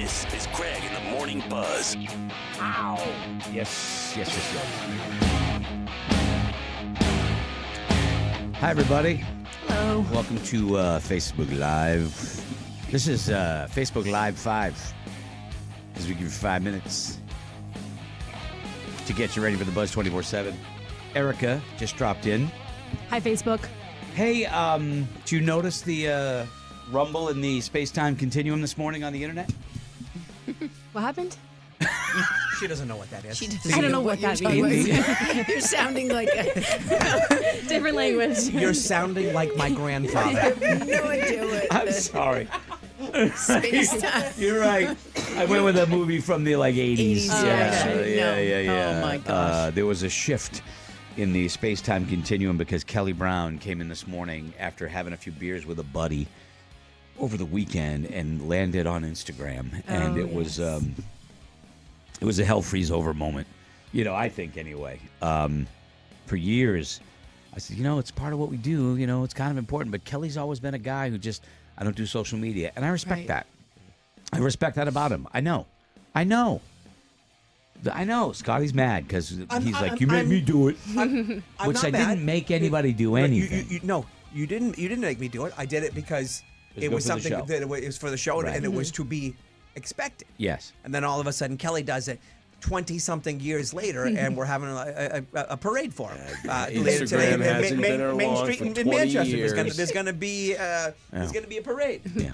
This is Greg in the Morning Buzz. Ow! Yes. Hi, everybody. Hello. Welcome to Facebook Live. This is Facebook Live 5, as we give you 5 minutes to get you ready for the Buzz 24/7. Erica just dropped in. Hi, Facebook. Hey, did you notice the rumble in the space-time continuum this morning on the internet? What happened? She doesn't know what that is. I don't know what that means. You're sounding like Different language. You're sounding like my grandfather. I have no idea what I'm sorry. space time. You're right. I went with a movie from the 80s. 80s, Yeah. Oh my gosh. There was a shift in the space-time continuum because Kelly Brown came in this morning after having a few beers with a buddy over the weekend and landed on Instagram, and it was a hell freeze over moment. You know, I think anyway. For years, I said, it's part of what we do. It's kind of important. But Kelly's always been a guy who I don't do social media, and I respect that. I respect that about him. I know. Scotty's mad because he's like, you made me do it, which I didn't make anybody do anything. No, you didn't make me do it. I did it because it was something that it was for the show, Right. and it was to be expected. Yes. And then all of a sudden, Kelly does it 20-something years later, and we're having a parade for him. Later today, Instagram hasn't been Main along Street for in 20 Manchester. years. There's gonna be a parade. Yeah.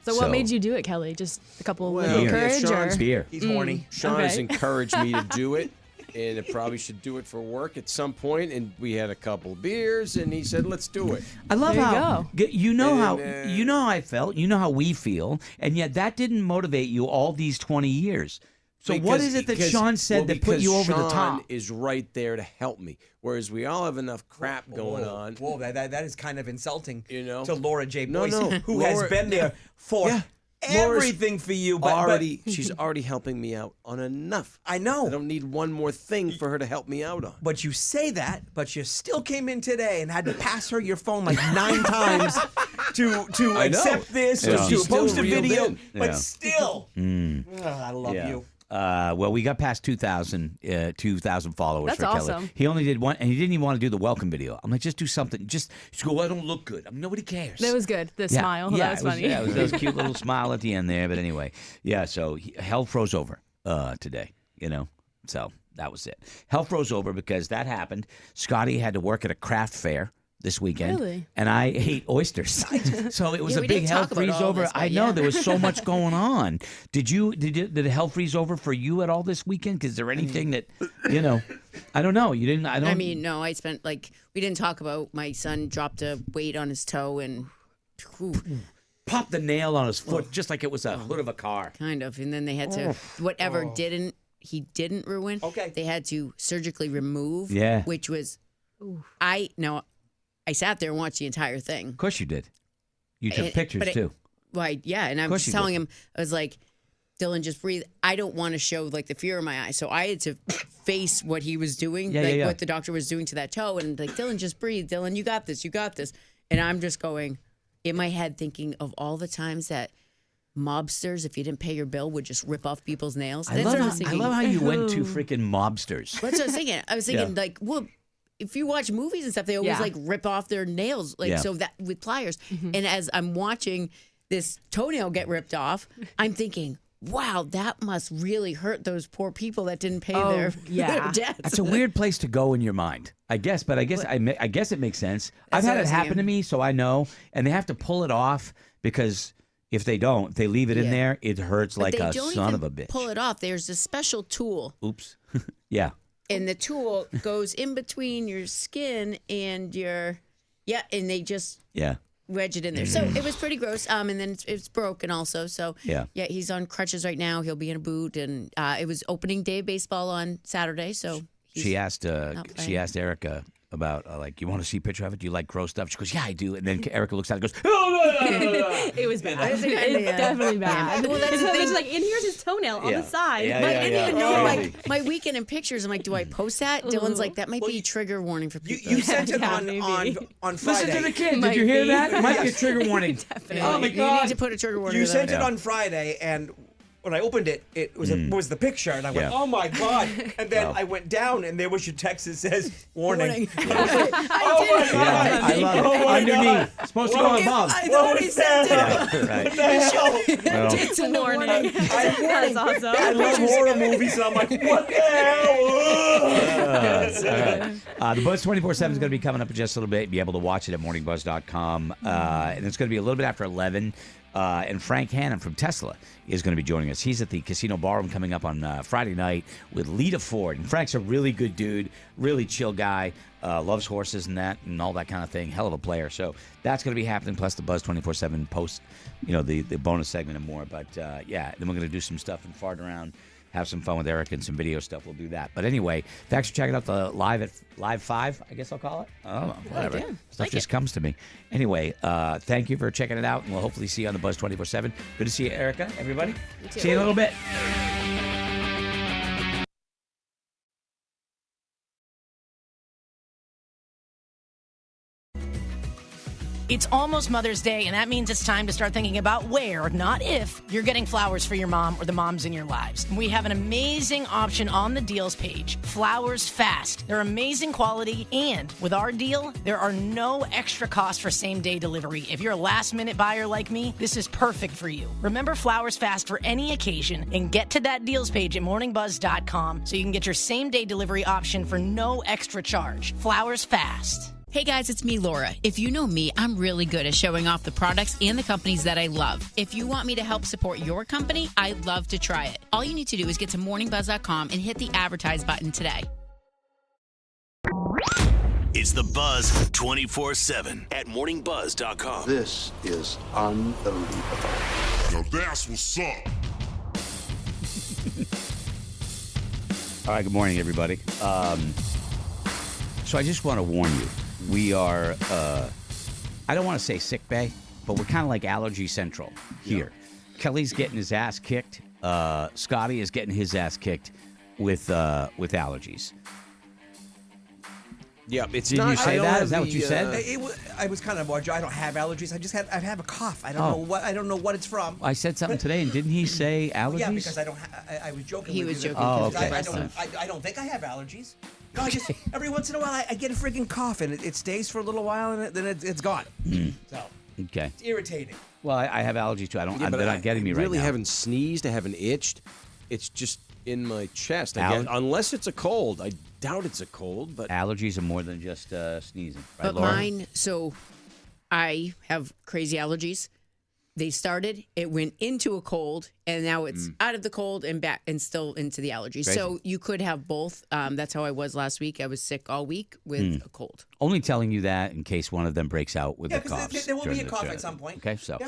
So what made you do it, Kelly? Just a couple Well, little yeah, courage? Sean's or? beer? He's horny. Sean has Okay. encouraged me to do it, and I probably should do it for work at some point. And we had a couple beers, and he said, "Let's do it." I love There you how go. you know And, how I felt. You know how we feel, and yet that didn't motivate you all these 20 years. So what is it that Sean said that put you over the top? Sean is right there to help me, whereas we all have enough crap going on. Whoa, that is kind of insulting. To Laura J. No, Boyce, no. who Laura- has been there for everything for you. But She's already helping me out on enough. I know. I don't need one more thing for her to help me out on. But you say that, but you still came in today and had to pass her your phone like 9 times to I know. accept this Yeah. or to She's still post a reeled video. in. But Yeah. still, I love you. Well, we got past 2,000 followers That's for Kelly. awesome. He only did one, and he didn't even want to do the welcome video. I'm like, just do something. Just go, I don't look good. I mean, nobody cares. That was good. The smile. Yeah, that was it was, funny. Yeah, it was a cute little smile at the end there. But anyway, so hell froze over today, So that was it. Hell froze over because that happened. Scotty had to work at a craft fair this weekend. Really? And I ate oysters. So it was Yeah, a we big didn't hell talk about freeze all over. this, but I know yeah. there was so much going on. Did the hell freeze over for you at all this weekend? Is there anything that, I don't know. You didn't, I mean, no, I spent we didn't talk about my son dropped a weight on his toe and popped the nail on his foot just like it was a hood of a car. kind of, and then they had to whatever he didn't ruin. Okay. They had to surgically remove. Yeah. Which was, I sat there and watched the entire thing. Of course you did. You took And- pictures but it- too. Right, yeah, and I course was you telling did. him, I was like, Dylan, just breathe. I don't want to show the fear in my eyes, so I had to face what he was doing, Yeah. what the doctor was doing to that toe, and Dylan, just breathe. Dylan, you got this. And I'm just going in my head thinking of all the times that mobsters, if you didn't pay your bill, would just rip off people's nails. I That's what I was love thinking. how you went to freaking mobsters. That's what I was thinking. I was thinking well, if you watch movies and stuff, they always Yeah. rip off their nails, so that with pliers. And as I'm watching this toenail get ripped off, I'm thinking, wow, that must really hurt those poor people that didn't pay their debts. That's a weird place to go in your mind, I guess. But I guess it makes sense. I've That's had what I it was happen to thinking. me, so I know. And they have to pull it off because if they don't, if they leave it in Yeah. there, it hurts But like they a don't son even of a bitch. pull it off. There's a special tool, Oops. Yeah. and the tool goes in between your skin and your and they just Yeah. wedge it in there. So it was pretty gross. And then it's broken also. So Yeah. he's on crutches right now. He'll be in a boot, and it was opening day of baseball on Saturday. So She asked not playing. Erica about you want to see a picture of it? Do you like gross stuff? She goes, yeah, I do. And then Erica looks at it and goes, oh, It was bad. It's It's yeah. definitely bad. Well, that's it's the thing. just and here's his toenail on Yeah. the side. Yeah, Like, yeah, I didn't even yeah. know Crazy. my weekend in pictures. I'm like, do I post that? Dylan's like, that might be a trigger warning for people. You sent it Yeah, maybe. on Friday. Listen to the kid. Did Might you hear be. that? It might be a trigger warning. Definitely. Oh, my You God. need to put a trigger warning. You for sent that. it on Friday, and when I opened it, it was the picture, and I went, "Oh my God!" And then I went down, and there was your text that says, "Warning." I was like, "Oh my God!" I love it. Underneath. It's supposed to go above. I thought he said it. Right. What the hell? Well, It's a warning. That's awesome. I love horror movies, so I'm like, "What the hell?" all right. The Buzz 24/7 is going to be coming up in just a little bit. You'll be able to watch it at morningbuzz.com. And it's going to be a little bit after 11. And Frank Hannon from Tesla is going to be joining us. He's at the Casino Ballroom coming up on Friday night with Lita Ford. And Frank's a really good dude, really chill guy, loves horses and all that kind of thing. Hell of a player. So that's going to be happening, plus the Buzz 24/7 post, the bonus segment and more. But, then we're going to do some stuff and fart around, have some fun with Eric and some video stuff. We'll do that. But anyway, thanks for checking out the Live 5, I guess I'll call it. Oh, whatever. Stuff just comes to me. Anyway, thank you for checking it out, and we'll hopefully see you on the Buzz 24/7. Good to see you, Erica, everybody. See you in a little bit. It's almost Mother's Day, and that means it's time to start thinking about where, not if, you're getting flowers for your mom or the moms in your lives. We have an amazing option on the deals page, Flowers Fast. They're amazing quality, and with our deal, there are no extra costs for same-day delivery. If you're a last-minute buyer like me, this is perfect for you. Remember Flowers Fast for any occasion, and get to that deals page at morningbuzz.com so you can get your same-day delivery option for no extra charge. Flowers Fast. Hey guys, it's me, Laura. If you know me, I'm really good at showing off the products and the companies that I love. If you want me to help support your company, I'd love to try it. All you need to do is get to morningbuzz.com and hit the advertise button today. It's the Buzz 24/7 at morningbuzz.com. This is unbelievable. Now that's what's up. All right, good morning, everybody. So I just want to warn you. We are, I don't want to say sick bay, but we're kind of like Allergy Central here. Yeah. Kelly's getting his ass kicked. Scotty is getting his ass kicked with allergies. Yeah, it's Did not. you say that? Is that what you said? I was kind of I don't have allergies. I have a cough. I don't know what it's from. I said something today, and didn't he say allergies? Yeah, because I don't. I was joking. He with was you joking. Oh, because okay. I don't think I have allergies. No, I just every once in a while I get a friggin' cough and it stays for a little while and then it's gone. So Okay. it's irritating. Well, I have allergies too. They're but not getting me right now. I really haven't sneezed. I haven't itched. It's just in my chest. Unless it's a cold. I doubt it's a cold, but Allergies are more than just sneezing. Right, But Laura? mine, so I have crazy allergies. They started, it went into a cold, and now it's out of the cold and back and still into the allergies. Crazy. So you could have both. That's how I was last week. I was sick all week with a cold. Only telling you that in case one of them breaks out with Yeah, the 'cause coughs. there will be during a the- cough during at some the- point. Okay, so Yeah.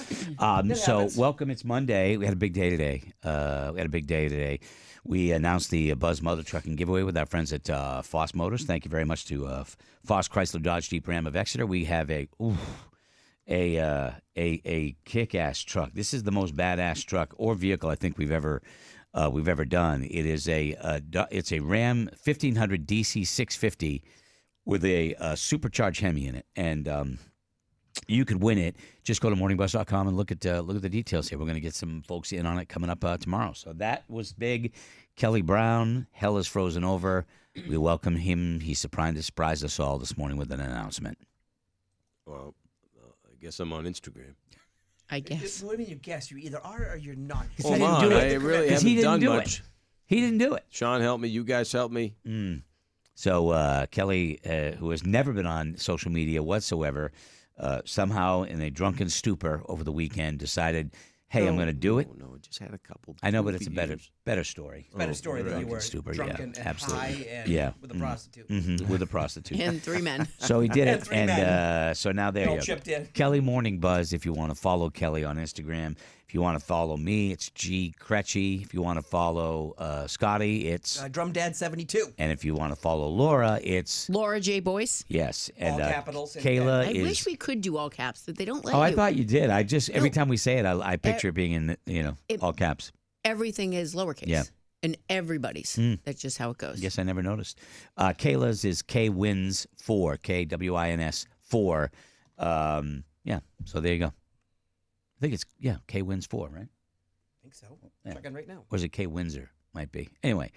That so happens. welcome. It's Monday. We had a big day today. We announced the Buzz Motor Trucking giveaway with our friends at Foss Motors. Thank you very much to Foss Chrysler Dodge Jeep Ram of Exeter. We have a kick-ass truck. This is the most badass truck or vehicle I think we've ever done. It is it's a Ram 1500 DC 650 with a supercharged Hemi in it, and you could win it. Just go to morningbuzz.com and look at the details here. We're going to get some folks in on it coming up tomorrow. So that was big. Kelly Brown, hell is frozen over. We welcome him. He surprised us all this morning with an announcement. well, I guess I'm on Instagram. I guess. What do you mean you guess? You either are or you're not. He didn't on, do it. I really 'Cause he haven't didn't done do it. much. He didn't do it. Sean helped me. You guys helped me. So Kelly, who has never been on social media whatsoever, somehow in a drunken stupor over the weekend decided, hey, I'm going to do it. No, just had a couple. I know, but it's a goofy better story. It's a better story than you drunken were stupor, drunk yeah, and absolutely. high and Yeah. with a prostitute. With a prostitute. And 3 men. So he did And it, 3 and men. so now there All you go. chipped in. Kelly Morning Buzz. If you want to follow Kelly on Instagram, if you want to follow me, it's G Cretchy. If you want to follow Scotty, it's Drum Dad 72. and if you want to follow Laura, it's Laura J. Boyce. yes, and All capitals and- Kayla I is. wish we could do all caps, but they don't let Oh, you. I thought you did. I just every No. time we say it, I picture it being in all caps. Everything is lowercase. Yeah. And everybody's. That's just how it goes. Yes, I never noticed. Kayla's is KWins 4, KWINS 4. Yeah, so there you go. I think it's Kwins 4, right? think so. Yeah. Checking right now. Or is it Kay Windsor? Might be. Anyway,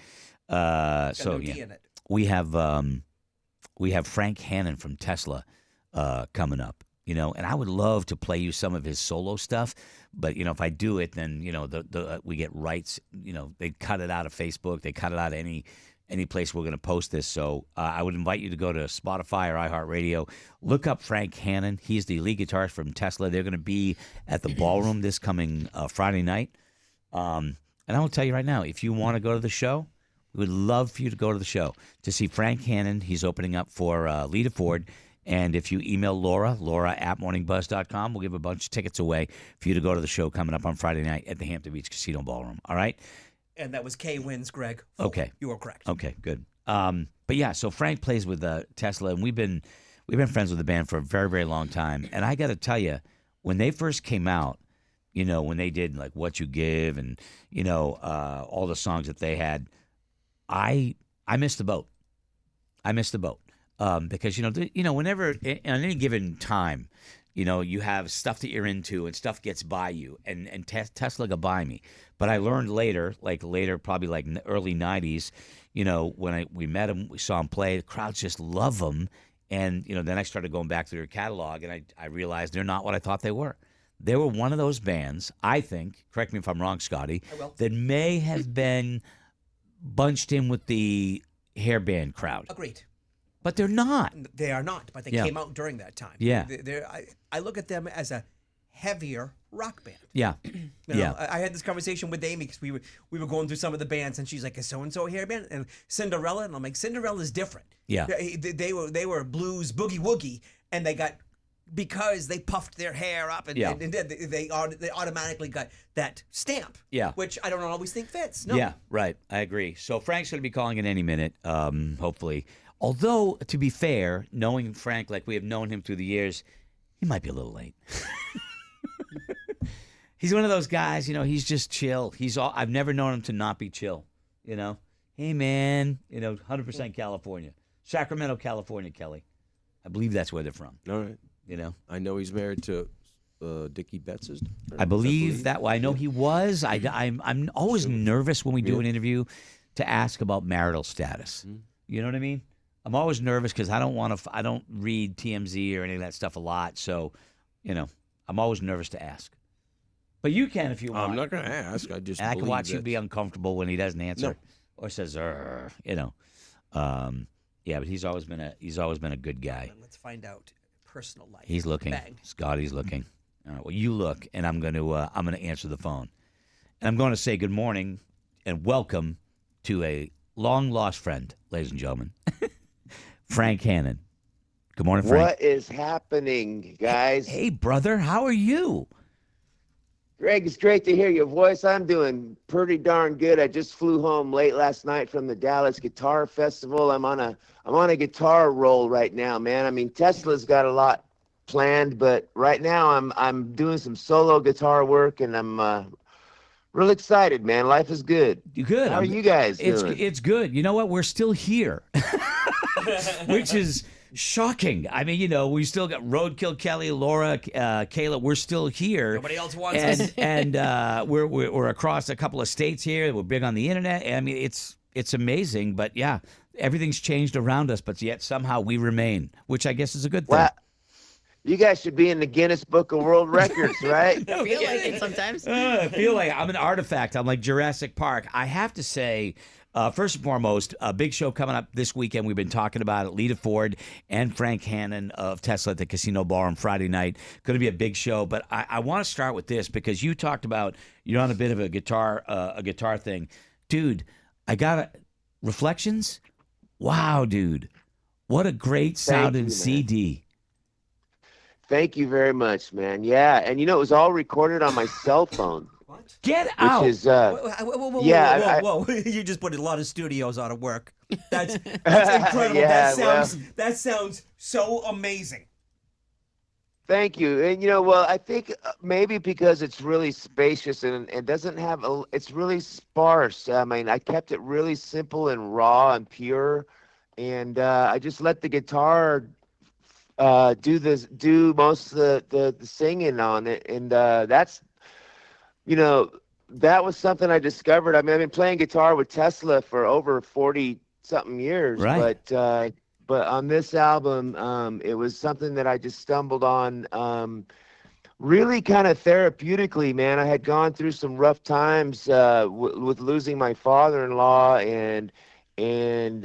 Got so no D yeah, in it. we have Frank Hannon from Tesla coming up. And I would love to play you some of his solo stuff, but if I do it, then we get rights. They cut it out of Facebook. They cut it out of any place we're going to post this. So I would invite you to go to Spotify or iHeartRadio. Look up Frank Hannon. He's the lead guitarist from Tesla. They're going to be at the Ballroom this coming Friday night. And I will tell you right now, if you want to go to the show, we would love for you to go to the show to see Frank Hannon. He's opening up for Lita Ford. And if you email Laura at morningbuzz.com, we'll give a bunch of tickets away for you to go to the show coming up on Friday night at the Hampton Beach Casino Ballroom. All right? And that was Kay wins, Greg. Full. Okay. You were correct. Okay, good. But yeah, so Frank plays with Tesla, and we've been friends with the band for a very, very long time. And I got to tell you, when they first came out, when they did like What You Give and all the songs that they had, I missed the boat. Because whenever on any given time, you have stuff that you're into and stuff gets by you, and Tesla got by me. But I learned later, probably like in the early '90s, when we met him, we saw him play, the crowds just love him, and then I started going back through their catalog, and I realized they're not what I thought they were. They were one of those bands, I think, correct me if I'm wrong, Scotty, that may have been bunched in with the hair band crowd. Agreed. But they're not. They are not, but they came out during that time. Yeah. I look at them as a heavier rock band. Yeah. I had this conversation with Amy because we were going through some of the bands, and she's like, "Is so-and-so a hair band?" And Cinderella, and I'm like, "Cinderella's different." Yeah. They were blues boogie woogie, and because they puffed their hair up and they automatically got that stamp. Yeah. Which I don't always think fits. No. Yeah, right. I agree. So Frank's going to be calling in any minute, hopefully. Although, to be fair, knowing Frank like we have known him through the years, he might be a little late. He's one of those guys, he's just chill. I've never known him to not be chill, Hey, man, 100% California. Sacramento, California, Kelly. I believe that's where they're from. All right. I know he's married to Dickie Betts. I believe that. Well, I know he was. I'm always nervous when we do an interview to ask about marital status. You know what I mean? I'm always nervous because I don't read TMZ or any of that stuff a lot. So, I'm always nervous to ask. But you can if you want. I'm not going to ask. I just and I can watch you that... be uncomfortable when he doesn't answer or says, Yeah, but he's always been a good guy. Let's find out personal life. He's looking. Bang. Scotty's looking. All right. Well, you look, and I'm going to answer the phone, and I'm going to say good morning and welcome to a long lost friend, ladies and gentlemen. Frank Hannon. Good morning, Frank. What is happening, guys? Hey, brother. How are you? Greg, it's great to hear your voice. I'm doing pretty darn good. I just flew home late last night from the Dallas Guitar Festival. I'm on a guitar roll right now, man. I mean, Tesla's got a lot planned, but right now I'm doing some solo guitar work, and I'm real excited, man. Life is good. Good. How are you guys doing? It's good. You know what? We're still here. Which is shocking. I mean, we still got Roadkill, Kelly, Laura, Kayla. We're still here. Nobody else wants us. And we're across a couple of states here. We're big on the internet. I mean, it's amazing. But yeah, everything's changed around us, but yet somehow we remain, which I guess is a good thing. Well, you guys should be in the Guinness Book of World Records, right? I feel like it sometimes. I feel like I'm an artifact. I'm like Jurassic Park. I have to say, first and foremost, a big show coming up this weekend. We've been talking about it. Lita Ford and Frank Hannon of Tesla at the Casino Ballroom Friday night. Going to be a big show. But I want to start with this because you talked about you're on a bit of a guitar thing. Dude, I got Reflections? Wow, dude. What a great sounding CD. Thank you very much, man. Yeah, and it was all recorded on my cell phone. What? Get out! Which is, whoa. You just put a lot of studios out of work. That's incredible. That sounds so amazing. Thank you. And I think maybe because it's really spacious and it doesn't have it's really sparse. I mean, I kept it really simple and raw and pure, and I just let the guitar do most of the singing on it, and that's that was something I discovered. I mean, I've been playing guitar with Tesla for over 40 something years, Right. but on this album, it was something that I just stumbled on, really kind of therapeutically, man. I had gone through some rough times with losing my father-in-law and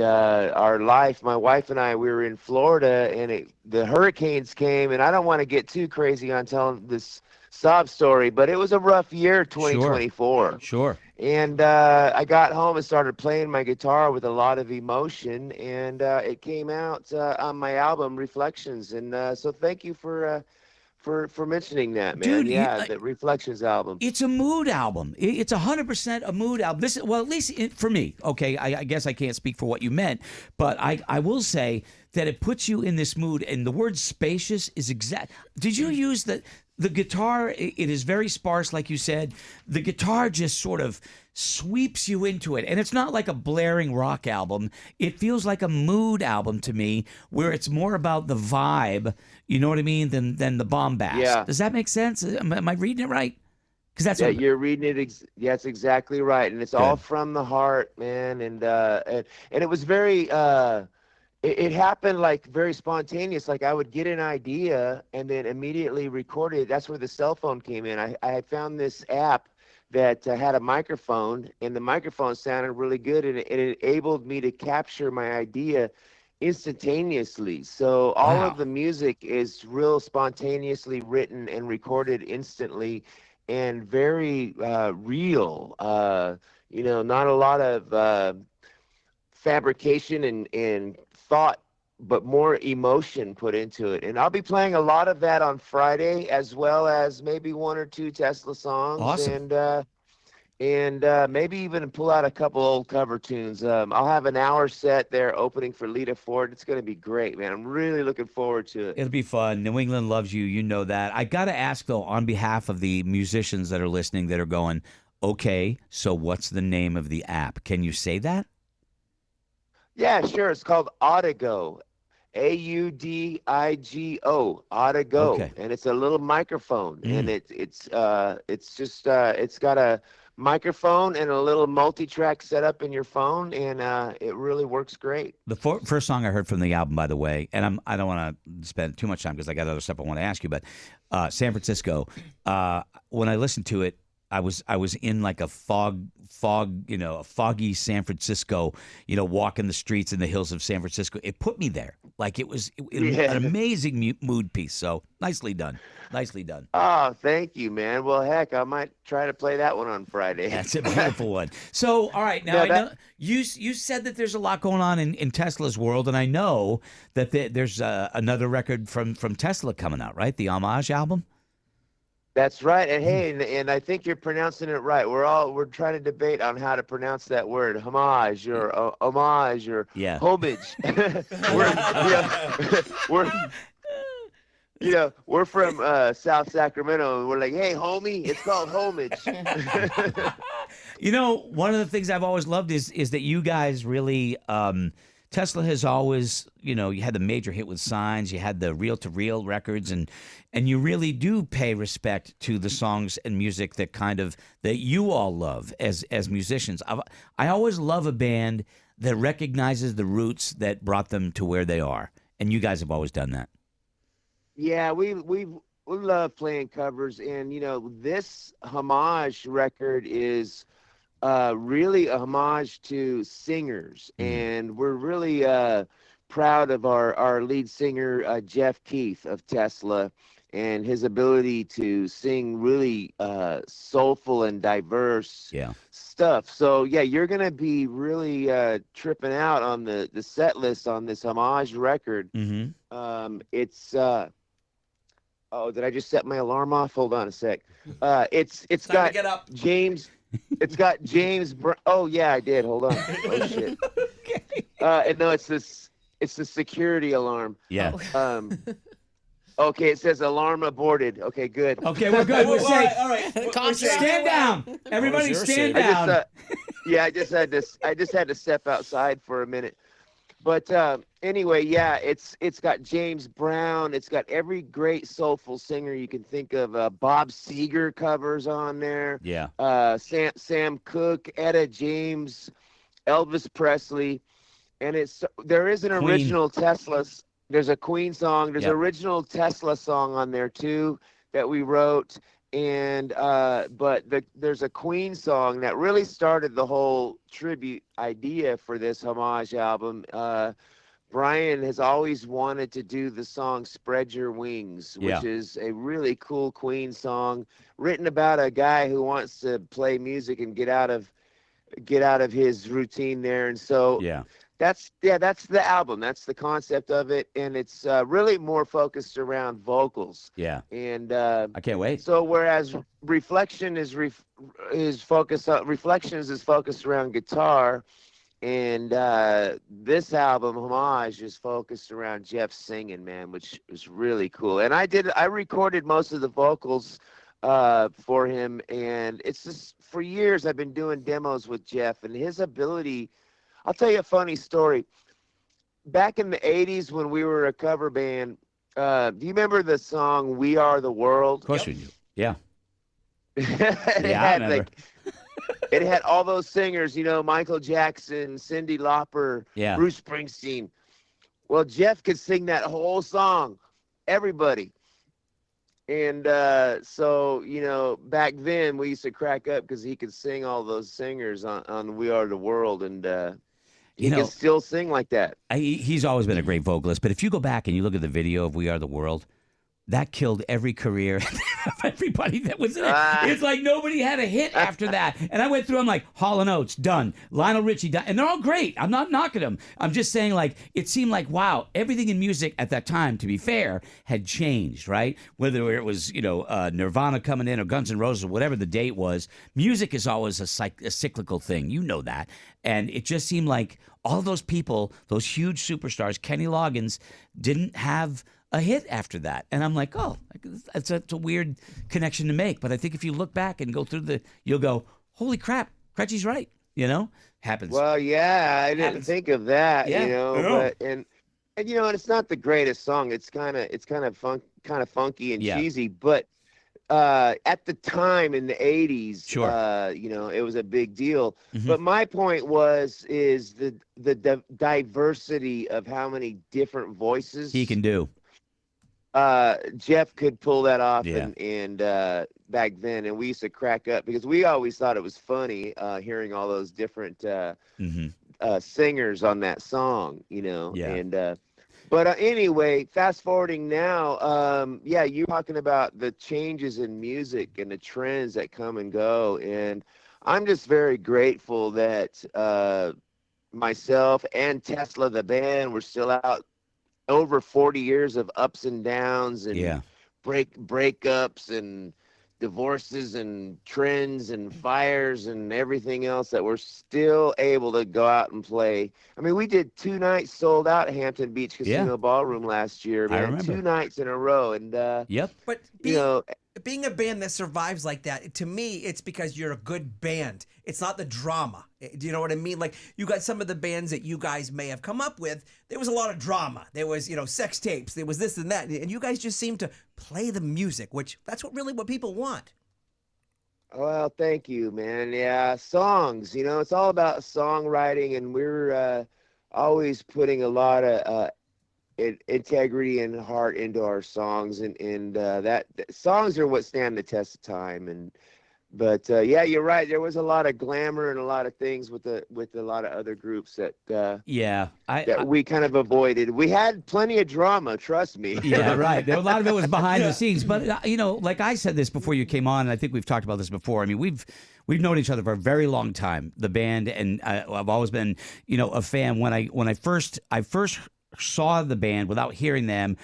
our life. My wife and I, we were in Florida, and the hurricanes came, and I don't want to get too crazy on telling this sob story, but it was a rough year, 2024. Sure. And I got home and started playing my guitar with a lot of emotion, and it came out on my album Reflections. And so thank you for mentioning that, man. Dude, The Reflections album. It's a mood album. It's 100% a mood album. This, well, at least for me. Okay, I guess I can't speak for what you meant, but I will say that it puts you in this mood. And the word spacious is exact. Did you use the guitar? It is very sparse, like you said. The guitar just sort of sweeps you into it, and it's not like a blaring rock album. It feels like a mood album to me, where it's more about the vibe. You know what I mean? Than the bombast. Yeah. Does that make sense? Am I reading it right? Because that's what, You're reading it. That's exactly right, and it's all from the heart, man. And it was very. It happened like very spontaneous. Like I would get an idea and then immediately record it. That's where the cell phone came in. I had found this app that had a microphone, and the microphone sounded really good, and it enabled me to capture my idea instantaneously. So all of the music is real spontaneously written and recorded instantly, and very real. Not a lot of fabrication and thought, but more emotion put into it. And I'll be playing a lot of that on Friday, as well as maybe one or two Tesla songs. Awesome. And maybe even pull out a couple old cover tunes. I'll have an hour set there opening for Lita Ford. It's going to be great, man. I'm really looking forward to it. it'll be fun. New England loves you. You know that. I got to ask, though, on behalf of the musicians that are listening that are going, okay, so what's the name of the app? Can you say that? Yeah, sure. It's called Audigo. Audigo, Audigo, Okay. and it's a little microphone, and it's got a microphone and a little multi-track setup in your phone, and it really works great. The first song I heard from the album, by the way, and I don't want to spend too much time because I got other stuff I want to ask you, but San Francisco. When I listened to it, I was in like a foggy San Francisco, walking the streets in the hills of San Francisco. It put me there. Like it was an amazing mood piece. So nicely done. Nicely done. Oh, thank you, man. Well, heck, I might try to play that one on Friday. That's a beautiful one. So, all right, now I know you said that there's a lot going on in Tesla's world, and I know that there's another record from Tesla coming out, right? The Homage album. That's right. And hey, and I think you're pronouncing it right. We're trying to debate on how to pronounce that word, homage or homage or homage. We're from South Sacramento, and we're like, hey, homie, it's called homage. One of the things I've always loved is that you guys really Tesla has always, you had the major hit with Signs, you had the reel-to-reel records, and you really do pay respect to the songs and music that you all love as musicians. I always love a band that recognizes the roots that brought them to where they are, and you guys have always done that. Yeah, we love playing covers, and this Homage record is really a homage to singers, and we're really proud of our lead singer Jeff Keith of Tesla, and his ability to sing really soulful and diverse stuff. So yeah, you're gonna be really tripping out on the set list on this Homage record. It's oh, did I just set my alarm off? Hold on a sec. It's got James. It's got James. Oh yeah, I did. Hold on. Oh shit. And no, it's the security alarm. Yeah. Okay, it says alarm aborted. Okay, good. Okay, we're good. We're safe. All right. Stand down. Everybody, stand down. I just had to step outside for a minute. But anyway, yeah, it's got James Brown. It's got every great soulful singer you can think of. Bob Seger covers on there. Yeah. Sam Cooke, Etta James, Elvis Presley, and there is an Queen. original Tesla. There's a Queen song. There's Yep. an original Tesla song on there too that we wrote. And there's a Queen song that really started the whole tribute idea for this Homage album. Brian has always wanted to do the song Spread Your Wings, which is a really cool Queen song written about a guy who wants to play music and get out of his routine there. And so that's the album. That's the concept of it, and it's really more focused around vocals. Yeah. And I can't wait. So whereas Reflections is focused around guitar, and this album Homage is focused around Jeff singing, man, which was really cool. And I recorded most of the vocals for him, and it's just for years I've been doing demos with Jeff, and his ability. I'll tell you a funny story. Back in the 80s when we were a cover band, do you remember the song We Are the World? Of course we do. Yeah. I remember. It had all those singers, Michael Jackson, Cyndi Lauper, Bruce Springsteen. Well, Jeff could sing that whole song, everybody. And so, back then we used to crack up because he could sing all those singers on We Are the World, and he can still sing like that. He's always been a great vocalist, but if you go back and you look at the video of We Are the World, that killed every career of everybody that was in it. It's like nobody had a hit after that. And I went through, I'm like, Hall & Oates, done. Lionel Richie, done. And they're all great. I'm not knocking them. I'm just saying, like, it seemed like, wow, everything in music at that time, to be fair, had changed, right? Whether it was, Nirvana coming in or Guns N' Roses or whatever the date was, music is always a cyclical thing. You know that. And it just seemed like all those people, those huge superstars, Kenny Loggins, didn't have a hit after that. And I'm like, oh, it's a weird connection to make. But I think if you look back and go through you'll go, holy crap, Cretchy's right. Happens. Well, yeah, I didn't think of that, but and it's not the greatest song. It's kind of funky and cheesy, but at the time in the 80s, it was a big deal. Mm-hmm. But my point is the diversity of how many different voices he can do. Jeff could pull that off, and back then, and we used to crack up because we always thought it was funny hearing all those different singers on that song, and but anyway, fast forwarding now, you're talking about the changes in music and the trends that come and go, and I'm just very grateful that myself and Tesla the band were still out over 40 years of ups and downs and breakups and divorces and trends and fires and everything else, that we're still able to go out and play. I mean, we did 2 nights sold out at Hampton Beach Casino Ballroom last year, man. I remember. 2 nights in a row, and But being a band that survives like that, to me, it's because you're a good band. It's not the drama. Do you know what I mean? Like, you got some of the bands that you guys may have come up with. There was a lot of drama. There was, sex tapes. There was this and that. And you guys just seem to play the music, which that's what people want. Well, thank you, man. Yeah, songs, it's all about songwriting, and we're always putting a lot of integrity and heart into our songs, and that songs are what stand the test of time. But you're right. There was a lot of glamour and a lot of things with a lot of other groups that we kind of avoided. We had plenty of drama, trust me. Yeah, right. A lot of it was behind the scenes. But like I said this before you came on, and I think we've talked about this before. I mean, we've known each other for a very long time, the band, and I've always been a fan. When I first saw the band without hearing them,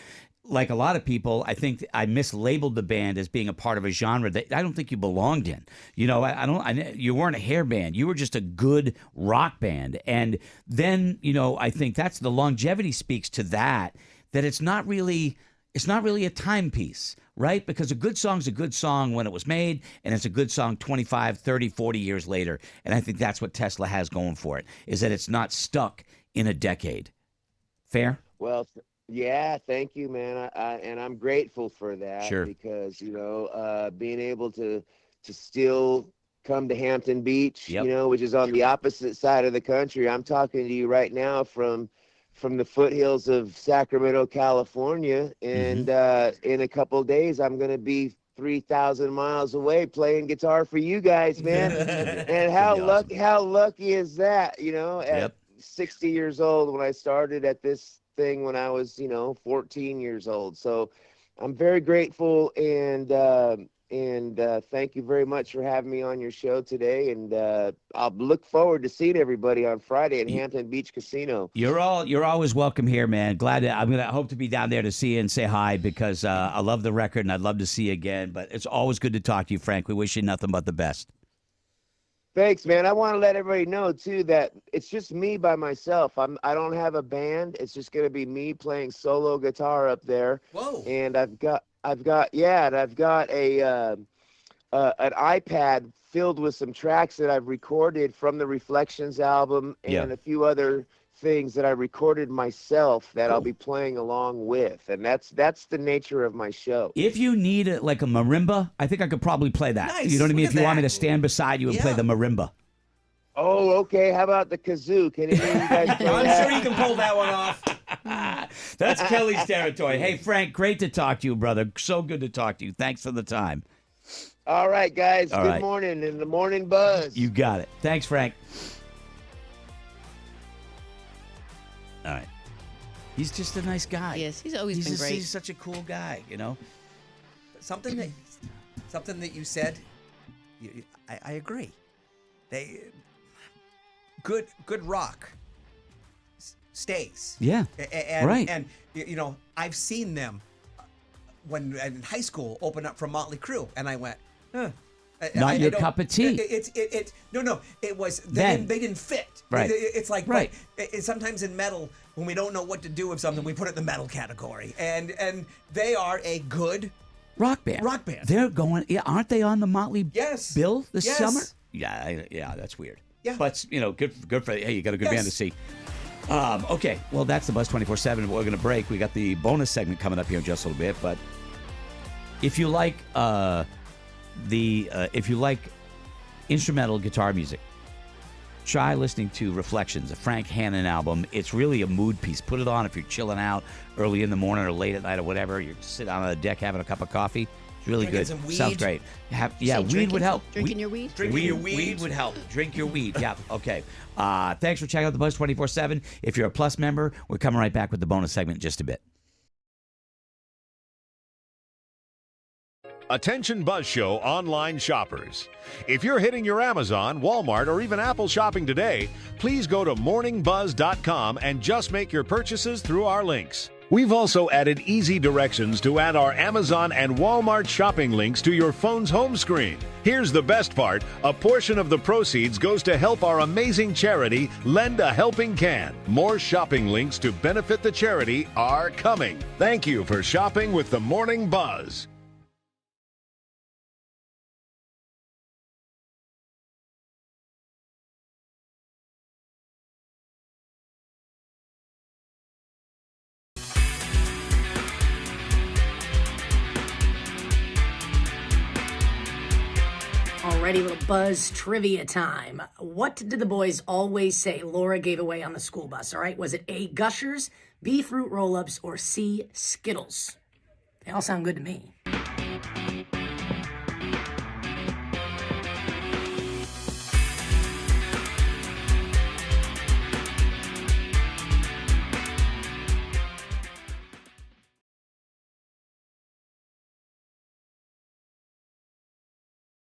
like a lot of people, I think I mislabeled the band as being a part of a genre that I don't think you belonged in. You weren't a hair band. You were just a good rock band. And then, I think that's the longevity speaks to that it's not really a timepiece, right? Because a good song's a good song when it was made, and it's a good song 25, 30, 40 years later. And I think that's what Tesla has going for it, is that it's not stuck in a decade. Fair? Well, yeah, thank you, man. And I'm grateful for that. Sure. Because, being able to still come to Hampton Beach, Yep. which is on the opposite side of the country. I'm talking to you right now from the foothills of Sacramento, California. And in a couple of days, I'm going to be 3,000 miles away playing guitar for you guys, man. And how lucky is that, at 60 years old when I started at this thing when I was, 14 years old. So I'm very grateful and thank you very much for having me on your show today. And I'll look forward to seeing everybody on Friday at Hampton Beach Casino. You're always welcome here, man. I'm gonna hope to be down there to see you and say hi because I love the record and I'd love to see you again. But it's always good to talk to you, Frank. We wish you nothing but the best. Thanks, man. I want to let everybody know too that it's just me by myself. I don't have a band. It's just gonna be me playing solo guitar up there. Whoa! And I've got an iPad filled with some tracks that I've recorded from the Reflections album and a few other things that I recorded myself that I'll be playing along with, and that's the nature of my show. If you need like a marimba, I think I could probably play that. Nice. You know what I mean? Look If at you want me that. to stand beside you and play the marimba. Oh, okay. How about the kazoo? Can any of you guys play I'm that? sure you can pull that one off. That's Kelly's territory. Hey, Frank, great to talk to you, brother. So good to talk to you. Thanks for the time. All right, guys. All Good right. morning in the morning buzz. You got it. Thanks, Frank. All right. He's just a nice guy. Yes, he's always been great. He's such a cool guy, Something that you said, I agree. Good rock stays. Yeah. And, right. And I've seen them when in high school open up for Motley Crue, and I went, huh. Not your cup of tea. No. It was they didn't fit. Right. It's like right. Sometimes in metal, when we don't know what to do with something, we put it in the metal category, and they are a good rock band. They're going. Yeah, aren't they on the Motley bill this summer? Yeah, that's weird. Yeah. But good for hey, you got a good band to see. Okay, well that's the Buzz 24/7. We're going to break. We got the bonus segment coming up here in just a little bit. But if you like instrumental guitar music, try listening to Reflections, a Frank Hannon album. It's really a mood piece. Put it on if you're chilling out early in the morning or late at night or whatever. You're sitting on the deck having a cup of coffee. It's really Drinking good. some weed. Sounds great. Weed would help. Drinking your weed? Drinking your weed. Weed would help. Drink your weed. Yeah. Okay. Thanks for checking out the Buzz 24/7. If you're a Plus member, we're coming right back with the bonus segment in just a bit. Attention Buzz Show online shoppers. If you're hitting your Amazon, Walmart, or even Apple shopping today, please go to morningbuzz.com and just make your purchases through our links. We've also added easy directions to add our Amazon and Walmart shopping links to your phone's home screen. Here's the best part. A portion of the proceeds goes to help our amazing charity, Lend a Helping Can. More shopping links to benefit the charity are coming. Thank you for shopping with the Morning Buzz. Alrighty, little Buzz trivia time. What did the boys always say Laura gave away on the school bus? All right, was it A, Gushers, B, Fruit Roll-Ups, or C, Skittles? They all sound good to me.